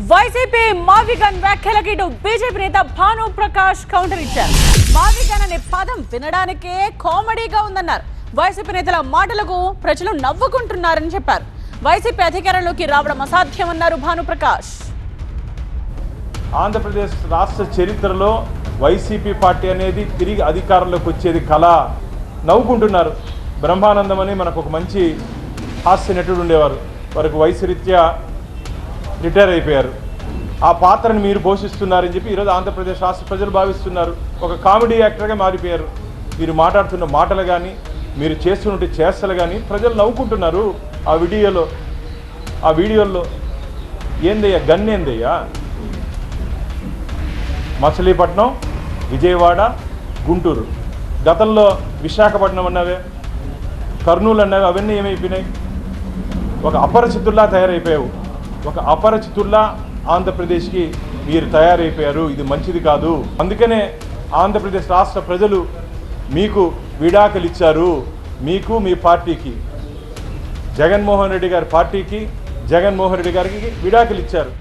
YCP మావిగన్ వ్యాఖ్యలకి ఇటు BJP నేత Bhanu Prakash counter ఇచ్చారు. మావిగన్ అనే పదం వినడానికే కామెడీగా ఉందన్నారు. వైసీపీ నేతల మాటలకు ప్రజలు నవ్వుకుంటున్నారని చెప్పారు. వైసీపీ అధికారంలోకి రావడం అసాధ్యమన్నారు భాను ప్రకాష్. ఆంధ్రప్రదేశ్ రాష్ట్ర చరిత్రలో వైసీపీ పార్టీ అనేది తిరిగి అధికారంలోకి వచ్చేది కళ. నవ్వుకుంటున్నారు. బ్రహ్మానందం అని మనకు ఒక మంచి హాస్య నటుడు ఉండేవారు. వారికి వయసు రీత్యా రిటైర్ అయిపోయారు. ఆ పాత్రను మీరు పోషిస్తున్నారని చెప్పి ఈరోజు ఆంధ్రప్రదేశ్ రాష్ట్ర ప్రజలు భావిస్తున్నారు. ఒక కామెడీ యాక్టర్గా మారిపోయారు. మీరు మాట్లాడుతున్న మాటలు కానీ మీరు చేస్తున్న చేష్టలు కానీ ప్రజలు నవ్వుకుంటున్నారు. ఆ వీడియోల్లో ఏందయ్యా గన్నేందయ్యా? మచిలీపట్నం, విజయవాడ, గుంటూరు, గతంలో విశాఖపట్నం అన్నవే, కర్నూలు అన్నవి, అవన్నీ ఏమైపోయినాయి? ఒక అపరిచితుల్లా తయారైపోయావు. ఒక అపరిచితుల్లా ఆంధ్రప్రదేశ్కి మీరు తయారైపోయారు. ఇది మంచిది కాదు. అందుకనే ఆంధ్రప్రదేశ్ రాష్ట్ర ప్రజలు మీకు విడాకులు ఇచ్చారు. మీకు మీ పార్టీకి, జగన్మోహన్ రెడ్డి గారి పార్టీకి, జగన్మోహన్ రెడ్డి గారికి విడాకులు ఇచ్చారు.